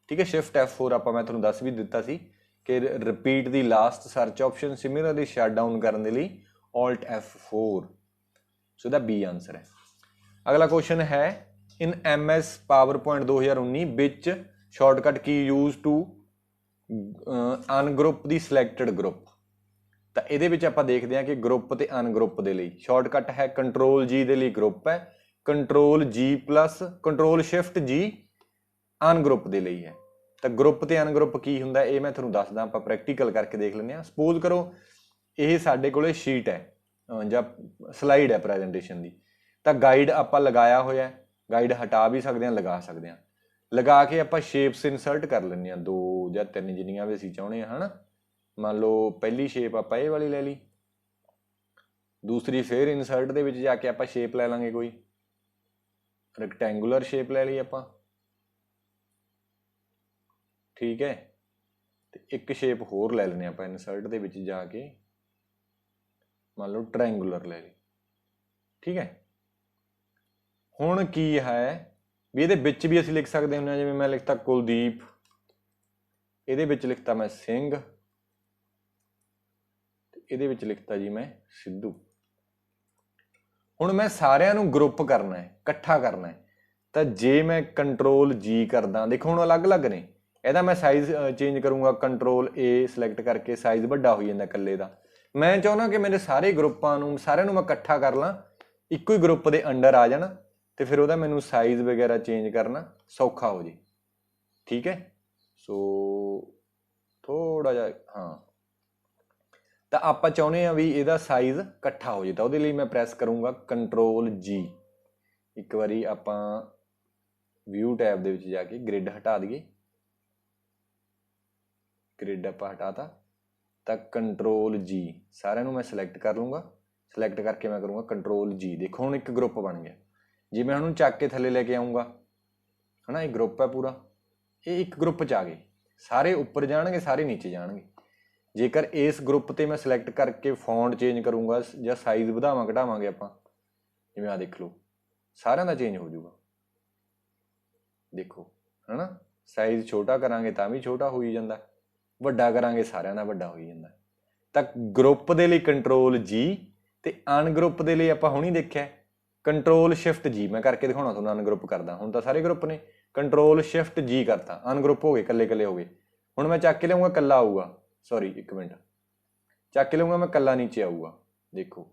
ਠੀਕ ਹੈ, Shift F4 ਆਪਾਂ ਮੈਂ ਤੁਹਾਨੂੰ ਦੱਸ ਵੀ ਦਿੱਤਾ ਸੀ ਕਿ repeat the last search option, similarly shut down ਕਰਨ ਦੇ ਲਈ Alt F4। ਸੋ ਇਹਦਾ B ਆਨਸਰ ਹੈ। ਅਗਲਾ ਕੁਐਸਚਨ ਹੈ ਇਨ MS PowerPoint 2019 ਵਿੱਚ shortcut key use to ungroup the selected group. ਤਾਂ ਇਹਦੇ ਵਿੱਚ ਆਪਾਂ ਦੇਖਦੇ ਹਾਂ ਕਿ ਗਰੁੱਪ ਤੇ ਅਨਗਰੁੱਪ ਦੇ ਲਈ ਸ਼ਾਰਟਕਟ ਹੈ Ctrl G ਦੇ ਲਈ ਗਰੁੱਪ ਹੈ, Ctrl G plus Ctrl Shift G ungroup ਦੇ ਲਈ ਹੈ। ਤਾਂ ਗਰੁੱਪ ਤੇ ਅਨਗਰੁੱਪ ਕੀ ਹੁੰਦਾ ਇਹ ਮੈਂ ਤੁਹਾਨੂੰ ਦੱਸਦਾ, ਆਪਾਂ ਪ੍ਰੈਕਟੀਕਲ ਕਰਕੇ ਦੇਖ ਲੈਂਦੇ ਹਾਂ। ਸਪੋਜ਼ ਕਰੋ ਇਹ ਸਾਡੇ ਕੋਲੇ ਸ਼ੀਟ ਹੈ ਜਾਂ ਸਲਾਈਡ ਹੈ ਪ੍ਰੈਜੈਂਟੇਸ਼ਨ ਦੀ, ਤਾਂ ਗਾਈਡ ਆਪਾਂ ਲਗਾਇਆ ਹੋਇਆ, ਗਾਈਡ ਹਟਾ ਵੀ ਸਕਦੇ ਹਾਂ, ਲਗਾ ਸਕਦੇ ਹਾਂ। ਲਗਾ ਕੇ ਆਪਾਂ ਸ਼ੇਪਸ ਇਨਸਰਟ ਕਰ ਲੈਂਦੇ ਹਾਂ, 2 ਜਾਂ 3 ਜਿੰਨੀਆਂ ਵੀ ਅਸੀਂ ਚਾਹੁੰਦੇ ਹਾਂ, ਹੈ ਨਾ। ਮੰਨ ਲਓ ਪਹਿਲੀ ਸ਼ੇਪ ਆਪਾਂ ਇਹ ਵਾਲੀ ਲੈ ਲਈ, ਦੂਸਰੀ ਫੇਰ ਇਨਸਰਟ ਦੇ ਵਿੱਚ ਜਾ ਕੇ ਆਪਾਂ ਸ਼ੇਪ ਲੈ ਲਾਂਗੇ, ਕੋਈ ਰੈਕਟੈਂਗੂਲਰ ਸ਼ੇਪ ਲੈ ਲਈ ਆਪਾਂ। ਠੀਕ ਹੈ, ਤੇ ਇੱਕ ਸ਼ੇਪ ਹੋਰ ਲੈ ਲੈਂਦੇ ਆਪਾਂ ਇਨਸਰਟ ਦੇ ਵਿੱਚ ਜਾ ਕੇ, ਮੰਨ ਲਓ ਟ੍ਰਾਇੰਗੂਲਰ ਲੈ ਲਈ। ਠੀਕ ਹੈ, ਹੁਣ ਕੀ ਹੈ ਵੀ ਇਹਦੇ ਵਿੱਚ ਵੀ ਅਸੀਂ ਲਿਖ ਸਕਦੇ ਹੁੰਦੇ ਹਾਂ, ਜਿਵੇਂ ਮੈਂ ਲਿਖਤਾ ਕੁਲਦੀਪ, ਇਹਦੇ ਵਿੱਚ ਲਿਖਤਾ ਮੈਂ ਸਿੰਘ, ਇਹਦੇ ਵਿੱਚ ਲਿਖਤਾ ਜੀ ਮੈਂ ਸਿੱਧੂ। ਹੁਣ ਮੈਂ ਸਾਰਿਆਂ ਨੂੰ ਗਰੁੱਪ ਕਰਨਾ ਹੈ, ਇਕੱਠਾ ਕਰਨਾ ਹੈ, ਤਾਂ ਜੇ ਮੈਂ Ctrl G ਕਰਦਾ, ਦੇਖੋ ਹੁਣ ਅਲੱਗ-ਅਲੱਗ ਨੇ, ਇਹਦਾ ਮੈਂ ਸਾਈਜ਼ ਚੇਂਜ ਕਰੂੰਗਾ, Ctrl A ਸਿਲੈਕਟ ਕਰਕੇ ਸਾਈਜ਼ ਵੱਡਾ ਹੋ ਜਾਂਦਾ ਇਕੱਲੇ ਦਾ। ਮੈਂ ਚਾਹੁੰਦਾ ਕਿ ਮੇਰੇ ਸਾਰੇ ਗਰੁੱਪਾਂ ਨੂੰ, ਸਾਰਿਆਂ ਨੂੰ ਮੈਂ ਇਕੱਠਾ ਕਰ ਲਾਂ, ਇੱਕੋ ਹੀ ਗਰੁੱਪ ਦੇ ਅੰਡਰ ਆ ਜਾਣ, ਤੇ ਫਿਰ ਉਹਦਾ ਮੈਨੂੰ ਸਾਈਜ਼ ਵਗੈਰਾ ਚੇਂਜ ਕਰਨਾ ਸੌਖਾ ਹੋ ਜੇ। ਠੀਕ ਹੈ, ਸੋ ਥੋੜਾ ਜਿਹਾ ਹਾਂ, ਤਾਂ ਆਪਾਂ ਚਾਹੁੰਦੇ ਹਾਂ ਵੀ ਇਹਦਾ ਸਾਈਜ਼ ਇਕੱਠਾ ਹੋ ਜੇ, ਤਾਂ ਉਹਦੇ ਲਈ ਮੈਂ ਪ੍ਰੈਸ ਕਰੂੰਗਾ Ctrl G। ਇੱਕ ਵਾਰੀ ਆਪਾਂ ਵਿਊ ਟੈਬ ਦੇ ਵਿੱਚ ਜਾ ਕੇ ਗ੍ਰਿਡ ਹਟਾ ਦਈਏ, ਗ੍ਰਿਡ ਆਪਾਂ ਹਟਾਤਾ, ਤਾਂ Ctrl G ਸਾਰਿਆਂ ਨੂੰ ਮੈਂ ਸਿਲੈਕਟ ਕਰ ਲੂੰਗਾ, ਸਿਲੈਕਟ ਕਰਕੇ ਮੈਂ ਕਰੂੰਗਾ Ctrl G। ਦੇਖੋ ਹੁਣ ਇੱਕ ਗਰੁੱਪ ਬਣ ਗਿਆ। ਜੇ ਮੈਂ ਉਹਨੂੰ ਚੱਕ ਕੇ ਥੱਲੇ ਲੈ ਕੇ ਆਊਂਗਾ, ਹੈ ਨਾ, ਇਹ ਗਰੁੱਪ ਹੈ ਪੂਰਾ, ਇਹ ਇੱਕ ਗਰੁੱਪ 'ਚ ਆ ਗਏ, ਸਾਰੇ ਉੱਪਰ ਜਾਣਗੇ, ਸਾਰੇ ਨੀਚੇ ਜਾਣਗੇ। ਜੇਕਰ ਇਸ ਗਰੁੱਪ ਤੇ ਮੈਂ ਸਿਲੈਕਟ ਕਰਕੇ ਫੌਂਟ ਚੇਂਜ ਕਰੂੰਗਾ ਜਾਂ ਸਾਈਜ਼ ਵਧਾਵਾਂ ਘਟਾਵਾਂਗੇ ਆਪਾਂ, ਜਿਵੇਂ ਆ ਦੇਖ ਲਓ ਸਾਰਿਆਂ ਦਾ ਚੇਂਜ ਹੋ ਜਾਊਗਾ। ਦੇਖੋ ਹੈ ਨਾ, ਸਾਈਜ਼ ਛੋਟਾ ਕਰਾਂਗੇ ਤਾਂ ਵੀ ਛੋਟਾ ਹੋਈ ਜਾਂਦਾ, ਵੱਡਾ ਕਰਾਂਗੇ ਸਾਰਿਆਂ ਦਾ ਵੱਡਾ ਹੋਈ ਜਾਂਦਾ। ਤਾਂ ਗਰੁੱਪ ਦੇ ਲਈ Ctrl G ਤੇ ਅਨਗਰੁੱਪ ਦੇ ਲਈ ਆਪਾਂ ਹੁਣੀ ਦੇਖਿਆ Ctrl Shift G। ਮੈਂ ਕਰਕੇ ਦਿਖਾਉਣਾ ਤੁਹਾਨੂੰ, ਅਨਗਰੁੱਪ ਕਰਦਾ। ਹੁਣ ਤਾਂ ਸਾਰੇ ਗਰੁੱਪ ਨੇ, Ctrl Shift G ਕਰਤਾ, ਅਨਗਰੁੱਪ ਹੋ ਗਏ, ਇਕੱਲੇ ਇਕੱਲੇ ਹੋ ਗਏ। ਹੁਣ ਮੈਂ ਚੱਕ ਕੇ ਲਿਆਊਂਗਾ, ਇਕੱਲਾ ਆਊਗਾ, ਸੌਰੀ ਇੱਕ ਮਿੰਟ, ਚੱਕ ਕੇ ਲਿਆਊਂਗਾ ਮੈਂ, ਇਕੱਲਾ ਨੀਚੇ ਆਊਗਾ, ਦੇਖੋ।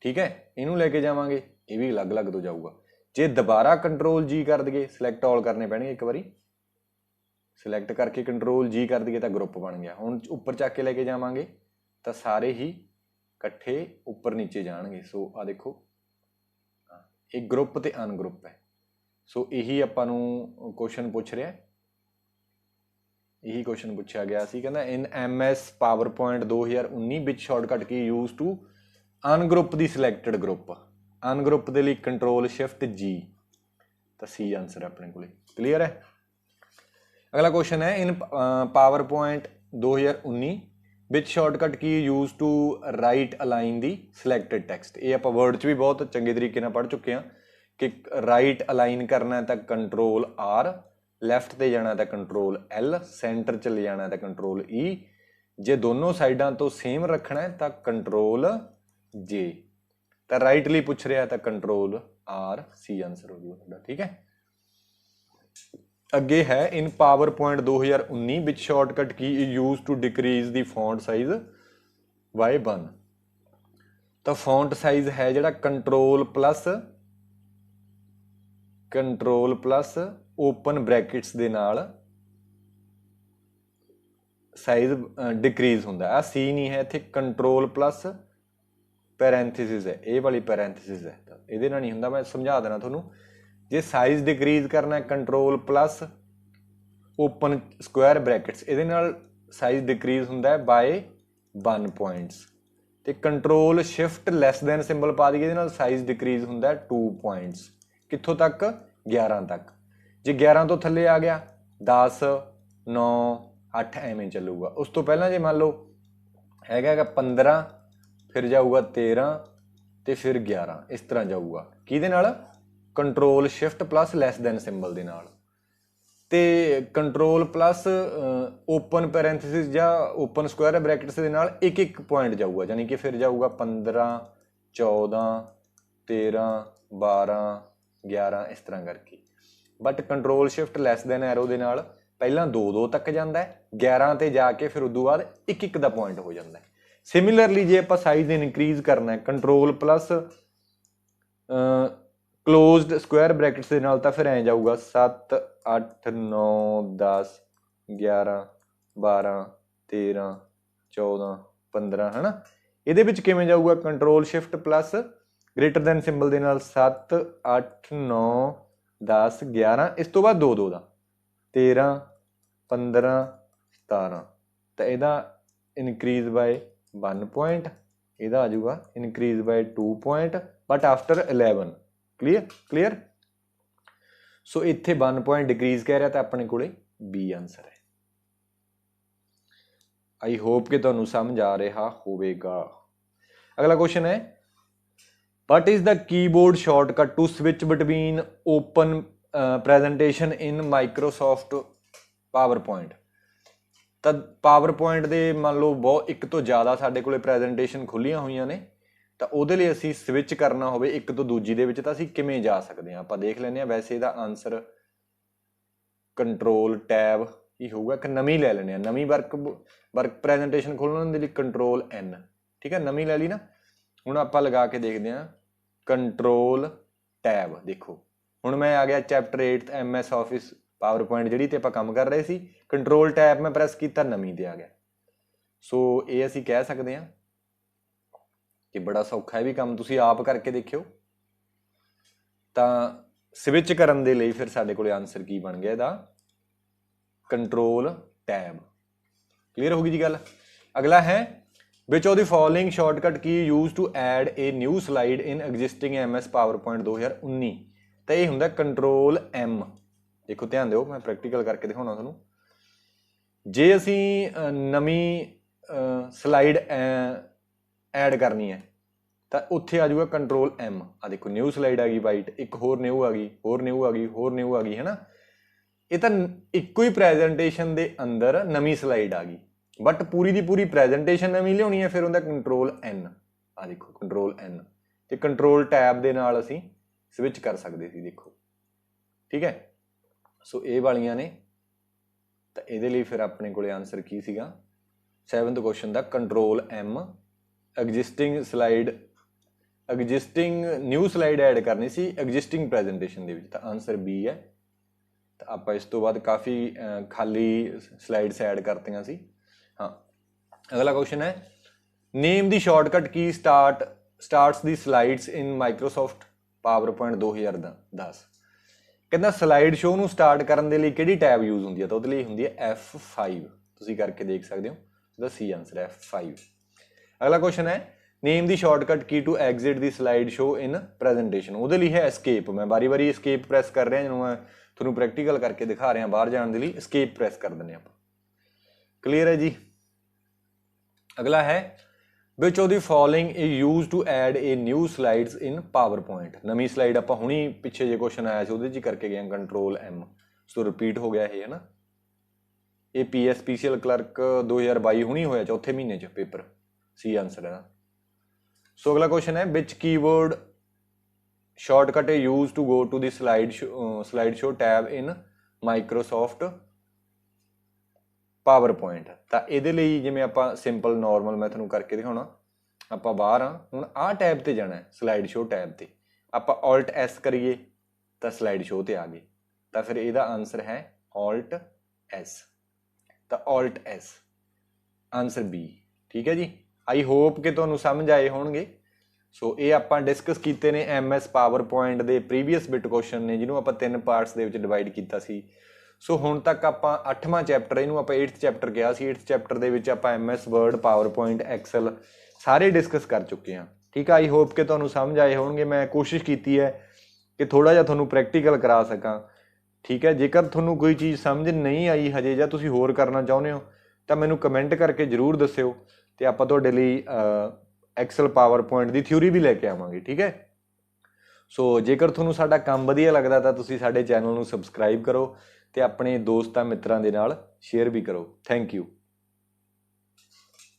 ਠੀਕ ਹੈ, ਇਹਨੂੰ ਲੈ ਕੇ ਜਾਵਾਂਗੇ, ਇਹ ਵੀ ਅਲੱਗ ਅਲੱਗ ਤੋਂ ਜਾਊਗਾ। ਜੇ ਦੁਬਾਰਾ Ctrl G ਕਰ ਦਈਏ, ਸਿਲੈਕਟ ਆਲ ਕਰਨੇ ਪੈਣਗੇ ਇੱਕ ਵਾਰੀ, ਸਿਲੈਕਟ ਕਰਕੇ Ctrl G ਕਰ ਦਈਏ ਤਾਂ ਗਰੁੱਪ ਬਣ ਗਿਆ। ਹੁਣ ਉੱਪਰ ਚੱਕ ਕੇ ਲੈ ਕੇ ਜਾਵਾਂਗੇ ਤਾਂ ਸਾਰੇ ਹੀ ਇਕੱਠੇ ਉੱਪਰ ਨੀਚੇ ਜਾਣਗੇ। ਸੋ ਆ ਦੇਖੋ, ਇਹ ਗਰੁੱਪ ਤੇ ਅਨਗਰੁੱਪ ਹੈ। ਸੋ ਇਹੀ ਆਪਾਂ ਨੂੰ ਕੁਐਸਚਨ ਪੁੱਛ ਰਿਹਾ, ਇਹੀ ਕੁਐਸਚਨ ਪੁੱਛਿਆ ਗਿਆ ਸੀ। ਕਹਿੰਦਾ ਇਨ MS PowerPoint 2019 ਵਿੱਚ shortcut key use to ungroup the selected group. Ungroup ਦੇ ਲਈ ਕੰਟਰੋਲ ਸ਼ਿਫਟ G, ਤਾਂ C ਆਂਸਰ ਆਪਣੇ ਕੋਲੇ। ਕਲੀਅਰ ਹੈ। ਅਗਲਾ ਕੁਐਸਚਨ ਹੈ ਇਨ PowerPoint 2019 ਵਿੱਚ shortcut key use to right align the selected text. ਇਹ ਆਪਾਂ ਵਰਡ 'ਚ ਵੀ ਬਹੁਤ ਚੰਗੇ ਤਰੀਕੇ ਨਾਲ ਪੜ੍ਹ ਚੁੱਕੇ ਹਾਂ ਕਿ ਰਾਈਟ ਅਲਾਈਨ ਕਰਨਾ ਤਾਂ ਕੰਟਰੋਲ R, ਲੈਫਟ ਤੇ ਜਾਣਾ ਤਾਂ ਕੰਟਰੋਲ L, ਸੈਂਟਰ 'ਚ ਲੈ ਜਾਣਾ ਤਾਂ ਕੰਟਰੋਲ E, ਜੇ ਦੋਨੋਂ ਸਾਈਡਾਂ ਤੋਂ ਸੇਮ ਰੱਖਣਾ ਹੈ ਤਾਂ ਕੰਟਰੋਲ J, ਤਾਂ ਰਾਈਟ ਲਈ ਪੁੱਛ ਰਿਹਾ ਤਾਂ ਕੰਟਰੋਲ R, C ਆਂਸਰ ਹੋ ਜੂਗਾ ਤੁਹਾਡਾ। ਠੀਕ ਹੈ। ਅੱਗੇ ਹੈ ਇਨ PowerPoint 2019 ਵਿੱਚ shortcut key use to decrease the font size by 1। ਤਾਂ ਫੌਂਟ ਸਾਈਜ਼ ਹੈ ਜਿਹੜਾ ਕੰਟਰੋਲ ਪਲੱਸ ਓਪਨ ਬ੍ਰੈਕਟਸ ਦੇ ਨਾਲ ਸਾਈਜ਼ ਡਿਕਰੀਜ਼ ਹੁੰਦਾ। ਆ C ਨਹੀਂ ਹੈ ਇੱਥੇ, ਕੰਟਰੋਲ ਪਲੱਸ ਪੈਰੈਂਥੀਸਿਸ ਹੈ, ਇਹ ਵਾਲੀ ਪੈਰੈਂਥੀਸਿਸ ਹੈ, ਤਾਂ ਇਹਦੇ ਨਾਲ ਨਹੀਂ ਹੁੰਦਾ। ਮੈਂ ਸਮਝਾ ਦੇਣਾ ਤੁਹਾਨੂੰ। ਜੇ ਸਾਈਜ਼ ਡਿਕਰੀਜ਼ ਕਰਨਾ control plus open Square brackets, ਇਹਦੇ ਨਾਲ ਸਾਈਜ਼ ਡਿਕਰੀਜ਼ ਹੁੰਦਾ ਹੈ ਬਾਏ 1 ਪੁਆਇੰਟਸ, ਤੇ control shift less then symbol ਪਾ ਦਈਏ, ਇਹਦੇ ਨਾਲ ਸਾਈਜ਼ ਡਿਕਰੀਜ਼ ਹੁੰਦਾ 2 ਪੁਆਇੰਟਸ। ਕਿੱਥੋਂ ਤੱਕ? 11 ਤੱਕ। ਜੇ 11 ਤੋਂ ਥੱਲੇ ਆ ਗਿਆ 10, 9, 8 ਐਵੇਂ ਚੱਲੂਗਾ। ਉਸ ਤੋਂ ਪਹਿਲਾਂ ਜੇ ਮੰਨ ਲਓ ਹੈਗਾ 15, ਫਿਰ ਜਾਊਗਾ 13 ਤੇ ਫਿਰ 11, ਇਸ ਤਰ੍ਹਾਂ ਜਾਊਗਾ। ਕਿਹਦੇ ਨਾਲ? Control shift plus less than symbol ਦੇ ਨਾਲ। ਤੇ ਕੰਟਰੋਲ ਪਲੱਸ ਓਪਨ ਪੈਰੈਂਥੀਸਿਸ ਜਾਂ ਓਪਨ ਸਕੁਆਇਰ ਬ੍ਰੈਕਟਸ ਦੇ ਨਾਲ ਇੱਕ ਇੱਕ ਪੁਆਇੰਟ ਜਾਊਗਾ, ਯਾਨੀ ਕਿ ਫਿਰ ਜਾਊਗਾ 15, 14, 13, 12, 11 ਇਸ ਤਰ੍ਹਾਂ ਕਰਕੇ। But control shift less than arrow ਦੇ ਨਾਲ ਪਹਿਲਾਂ 2 ਤੱਕ ਜਾਂਦਾ ਹੈ, 11 ਤੇ ਜਾ ਕੇ ਫਿਰ ਉਦੋਂ ਬਾਅਦ ਇੱਕ ਦਾ ਪੁਆਇੰਟ ਹੋ ਜਾਂਦਾ ਹੈ। ਸਿਮਿਲਰਲੀ ਜੇ ਆਪਾਂ ਸਾਈਜ਼ ਇਨਕਰੀਜ਼ ਕਰਨਾ ਹੈ control plus closed Square brackets ਦੇ ਨਾਲ, ਤਾਂ ਫਿਰ ਐਂ ਜਾਊਗਾ 7, 8, 9, 10, 11, 12, 13, 14, 15 ਹੈ ਨਾ। ਇਹਦੇ ਵਿੱਚ ਕਿਵੇਂ ਜਾਊਗਾ? Control shift plus greater then symbol ਦੇ ਨਾਲ 7, 8, 9, 10, 11, ਇਸ ਤੋਂ ਬਾਅਦ 2 ਦਾ 13, 15, 17, ਤਾਂ ਇਹਦਾ ਇਨਕਰੀਜ਼ ਬਾਏ 1 ਪੁਆਇੰਟ, ਇਹਦਾ ਆ ਜਾਊਗਾ increase by 2 point but after 11। Clear. So ਇੱਥੇ 1 ਪੁਆਇੰਟ ਡਿਕਰੀਜ਼ ਕਹਿ ਰਿਹਾ ਤਾਂ ਆਪਣੇ ਕੋਲੇ B ਆਂਸਰ ਹੈ। ਆਈ ਹੋਪ ਕਿ ਤੁਹਾਨੂੰ ਸਮਝ ਆ ਰਿਹਾ ਹੋਵੇਗਾ। ਅਗਲਾ ਕੁਐਸਚਨ ਹੈ what is the keyboard shortcut to switch between open presentation in Microsoft PowerPoint। ਤਾਂ PowerPoint ਦੇ ਮੰਨ ਲਓ ਬਹੁਤ ਇੱਕ ਤੋਂ ਜ਼ਿਆਦਾ ਸਾਡੇ ਕੋਲੇ ਪ੍ਰੈਜੈਂਟੇਸ਼ਨ ਖੁੱਲੀਆਂ ਹੋਈਆਂ ਨੇ, ਤਾਂ ਉਹਦੇ ਲਈ ਅਸੀਂ ਸਵਿਚ ਕਰਨਾ ਹੋਵੇ ਇੱਕ ਤੋਂ ਦੂਜੀ ਦੇ ਵਿੱਚ, ਤਾਂ ਅਸੀਂ ਕਿਵੇਂ ਜਾ ਸਕਦੇ ਹਾਂ? ਆਪਾਂ ਦੇਖ ਲੈਂਦੇ ਹਾਂ। ਵੈਸੇ ਇਹਦਾ ਆਨਸਰ ਕੰਟਰੋਲ ਟੈਬ ਹੀ ਹੋਊਗਾ। ਇੱਕ ਨਵੀਂ ਲੈ ਲੈਂਦੇ ਹਾਂ, ਨਵੀਂ ਵਰਕ ਪ੍ਰੈਜੈਂਟੇਸ਼ਨ ਖੋਲ੍ਹਣ ਦੇ ਲਈ ਕੰਟਰੋਲ N। ਠੀਕ ਹੈ, ਨਵੀਂ ਲੈ ਲਈ ਨਾ। ਹੁਣ ਆਪਾਂ ਲਗਾ ਕੇ ਦੇਖਦੇ ਹਾਂ ਕੰਟਰੋਲ ਟੈਬ। ਦੇਖੋ ਹੁਣ ਮੈਂ ਆ ਗਿਆ ਚੈਪਟਰ 8 MS Office PowerPoint ਜਿਹੜੀ ਤੇ ਆਪਾਂ ਕੰਮ ਕਰ ਰਹੇ ਸੀ। ਕੰਟਰੋਲ ਟੈਬ ਮੈਂ ਪ੍ਰੈਸ ਕੀਤਾ, ਨਵੀਂ ਤੇ ਆ ਗਿਆ। ਸੋ ਇਹ ਅਸੀਂ ਕਹਿ ਸਕਦੇ ਹਾਂ ਕਿ ਬੜਾ ਸੌਖਾ ਹੈ ਵੀ ਕੰਮ, ਤੁਸੀਂ ਆਪ ਕਰਕੇ ਦੇਖਿਓ। ਤਾਂ ਸਵਿਚ ਕਰਨ ਦੇ ਲਈ ਫਿਰ ਸਾਡੇ ਕੋਲ ਆਨਸਰ ਕੀ ਬਣ ਗਿਆ ਇਹਦਾ? Control tab. ਕਲੀਅਰ ਹੋ ਗਈ ਜੀ ਗੱਲ। ਅਗਲਾ ਹੈ which of the following shortcut key used to add a new slide in existing MS PowerPoint 2019। ਤਾਂ ਇਹ ਹੁੰਦਾ ਕੰਟਰੋਲ M। ਦੇਖੋ ਧਿਆਨ ਦਿਓ, ਮੈਂ ਪ੍ਰੈਕਟੀਕਲ ਕਰਕੇ ਦਿਖਾਉਣਾ ਤੁਹਾਨੂੰ। ਜੇ ਅਸੀਂ ਨਵੀਂ ਸਲਾਈਡ ਐਡ ਕਰਨੀ ਹੈ ਤਾਂ ਉੱਥੇ ਆ ਜਾਊਗਾ ਕੰਟਰੋਲ M। ਆ ਦੇਖੋ ਨਿਊ ਸਲਾਈਡ ਆ ਗਈ ਵਾਈਟ, ਇੱਕ ਹੋਰ ਨਿਊ ਆ ਗਈ, ਹੋਰ ਨਿਊ ਆ ਗਈ, ਹੋਰ ਨਿਊ ਆ ਗਈ, ਹੈ ਨਾ। ਇਹ ਤਾਂ ਇੱਕੋ ਹੀ ਪ੍ਰੈਜੈਂਟੇਸ਼ਨ ਦੇ ਅੰਦਰ ਨਵੀਂ ਸਲਾਈਡ ਆ ਗਈ, but Puri the Puri presentation ਨਵੀਂ ਲਿਆਉਣੀ ਹੈ, ਫਿਰ ਉਹਦਾ ਕੰਟਰੋਲ N। ਆ ਦੇਖੋ ਕੰਟਰੋਲ N, ਤੇ ਕੰਟਰੋਲ ਟੈਬ ਦੇ ਨਾਲ ਅਸੀਂ ਸਵਿਚ ਕਰ ਸਕਦੇ ਸੀ। ਦੇਖੋ ਠੀਕ ਹੈ। ਸੋ ਇਹ ਵਾਲੀਆਂ ਨੇ, ਤਾਂ ਇਹਦੇ ਲਈ ਫਿਰ ਆਪਣੇ ਕੋਲੇ ਆਨਸਰ ਕੀ ਸੀਗਾ 7th ਕੁਐਸਚਨ ਦਾ? Control M। Existing new slide add ਕਰਨੀ ਸੀ ਐਗਜ਼ਿਸਟਿੰਗ ਪ੍ਰੈਜੈਂਟੇਸ਼ਨ ਦੇ ਵਿੱਚ, ਤਾਂ ਆਨਸਰ B ਹੈ। ਤਾਂ ਆਪਾਂ ਇਸ ਤੋਂ ਬਾਅਦ ਕਾਫੀ ਖਾਲੀ ਸਲਾਈਡਸ ਐਡ ਕਰਤੀਆਂ ਸੀ। ਹਾਂ, ਅਗਲਾ ਕੁਐਸਚਨ ਹੈ ਨੇਮ ਦੀ ਸ਼ਾਰਟਕਟ ਕੀ ਸਟਾਰਟਸ ਦੀ ਸਲਾਈਡਸ ਇਨ ਮਾਈਕਰੋਸਾਫਟ PowerPoint 2010। ਕਹਿੰਦਾ ਸਲਾਈਡ ਸ਼ੋਅ ਨੂੰ ਸਟਾਰਟ ਕਰਨ ਦੇ ਲਈ ਕਿਹੜੀ ਟੈਬ ਯੂਜ਼ ਹੁੰਦੀ ਹੈ, ਤਾਂ ਉਹਦੇ ਲਈ ਹੁੰਦੀ ਹੈ F5। ਤੁਸੀਂ ਕਰਕੇ ਦੇਖ ਸਕਦੇ ਹੋ, ਉਹਦਾ ਸੀ ਆਨਸਰ ਹੈ F5। ਅਗਲਾ ਕੁਐਸਚਨ ਹੈ ਨੇਮ ਦੀ shortcut Ki to exit the slide show in presentation. ਉਹਦੇ ਲਈ ਹੈ ਐਸਕੇਪ। ਮੈਂ ਵਾਰੀ ਵਾਰੀ ਐਸਕੇਪ ਪ੍ਰੈਸ ਕਰ ਰਿਹਾ, ਜਦੋਂ ਮੈਂ ਤੁਹਾਨੂੰ ਪ੍ਰੈਕਟੀਕਲ ਕਰਕੇ ਦਿਖਾ ਰਿਹਾ ਬਾਹਰ ਜਾਣ ਦੇ ਲਈ ਐਸਕੇਪ ਪ੍ਰੈਸ ਕਰ ਦਿੰਦੇ ਆਪਾਂ। ਕਲੀਅਰ ਹੈ ਜੀ। ਅਗਲਾ ਹੈ which of the following is use to add a new slides in PowerPoint. ਨਵੀਂ ਸਲਾਈਡ ਆਪਾਂ ਹੁਣੀ ਪਿੱਛੇ ਜੇ ਕੁਐਸਚਨ ਆਇਆ ਸੀ ਉਹਦੇ 'ਚ ਕਰਕੇ ਗਏ ਕੰਟਰੋਲ M, ਸੋ ਰਿਪੀਟ ਹੋ ਗਿਆ ਇਹ, ਹੈ ਨਾ। ਇਹ PSPCL ਕਲਰਕ 2022 ਹੁਣੀ ਹੋਇਆ, ਚੌਥੇ ਮਹੀਨੇ 'ਚ ਪੇਪਰ, ਸੀ ਆਨਸਰ ਹੈ ਨਾ। ਸੋ ਅਗਲਾ ਕੁਐਸਚਨ ਹੈ which keyboard shortcut use to go to the slide show tab in Microsoft PowerPoint. ਤਾਂ ਇਹਦੇ ਲਈ ਜਿਵੇਂ ਆਪਾਂ ਸਿੰਪਲ ਨੋਰਮਲ ਮੈਂ ਤੁਹਾਨੂੰ ਕਰਕੇ ਦਿਖਾਉਣਾ, ਆਪਾਂ ਬਾਹਰ ਆ ਹੁਣ, ਆਹ ਟੈਬ ਤੇ ਜਾਣਾ ਸਲਾਈਡ ਸ਼ੋ ਟੈਬ ਤੇ, ਆਪਾਂ Alt S ਕਰੀਏ ਤਾਂ ਸਲਾਈਡ ਸ਼ੋ ਤੇ ਆ ਗਏ, ਤਾਂ ਫਿਰ ਇਹਦਾ ਆਨਸਰ ਹੈ Alt S। ਤਾਂ Alt S ਆਨਸਰ B। ਠੀਕ ਹੈ ਜੀ। ਆਈ ਹੋਪ ਕਿ ਤੁਹਾਨੂੰ ਸਮਝ ਆਏ ਹੋਣਗੇ। ਸੋ ਇਹ ਆਪਾਂ ਡਿਸਕਸ ਕੀਤੇ ਨੇ MS ਪਾਵਰਪੁਆਇੰਟ ਦੇ ਪ੍ਰੀਵੀਅਸ ਬਿਟ ਕੁਐਸਚਨ ਨੇ, ਜਿਹਨੂੰ ਆਪਾਂ 3 ਪਾਰਟਸ ਦੇ ਵਿੱਚ ਡਿਵਾਈਡ ਕੀਤਾ ਸੀ। ਸੋ ਹੁਣ ਤੱਕ ਆਪਾਂ 8ਵਾਂ ਚੈਪਟਰ, ਇਹਨੂੰ ਆਪਾਂ 8th ਚੈਪਟਰ ਕਿਹਾ ਸੀ। 8th ਚੈਪਟਰ ਦੇ ਵਿੱਚ ਆਪਾਂ MS ਵਰਡ, ਪਾਵਰਪੁਆਇੰਟ, ਐਕਸਲ ਸਾਰੇ ਡਿਸਕਸ ਕਰ ਚੁੱਕੇ ਹਾਂ। ਠੀਕ ਆ। ਆਈ ਹੋਪ ਕਿ ਤੁਹਾਨੂੰ ਸਮਝ ਆਏ ਹੋਣਗੇ। ਮੈਂ ਕੋਸ਼ਿਸ਼ ਕੀਤੀ ਹੈ ਕਿ ਥੋੜ੍ਹਾ ਜਿਹਾ ਤੁਹਾਨੂੰ ਪ੍ਰੈਕਟੀਕਲ ਕਰਾ ਸਕਾਂ। ਠੀਕ ਹੈ। ਜੇਕਰ ਤੁਹਾਨੂੰ ਕੋਈ ਚੀਜ਼ ਸਮਝ ਨਹੀਂ ਆਈ ਹਜੇ, ਜਾਂ ਤੁਸੀਂ ਹੋਰ ਕਰਨਾ ਚਾਹੁੰਦੇ ਹੋ, ਤਾਂ ਮੈਨੂੰ ਕਮੈਂਟ ਕਰਕੇ ਜ਼ਰੂਰ ਦੱਸਿਓ, ਅਤੇ ਆਪਾਂ ਤੁਹਾਡੇ ਲਈ ਐਕਸਲ ਪਾਵਰਪੁਆਇੰਟ ਦੀ ਥਿਊਰੀ ਵੀ ਲੈ ਕੇ ਆਵਾਂਗੇ। ਠੀਕ ਹੈ। ਸੋ ਜੇਕਰ ਤੁਹਾਨੂੰ ਸਾਡਾ ਕੰਮ ਵਧੀਆ ਲੱਗਦਾ ਤਾਂ ਤੁਸੀਂ ਸਾਡੇ ਚੈਨਲ ਨੂੰ ਸਬਸਕ੍ਰਾਈਬ ਕਰੋ, ਅਤੇ ਆਪਣੇ ਦੋਸਤਾਂ ਮਿੱਤਰਾਂ ਦੇ ਨਾਲ ਸ਼ੇਅਰ ਵੀ ਕਰੋ। Thank you.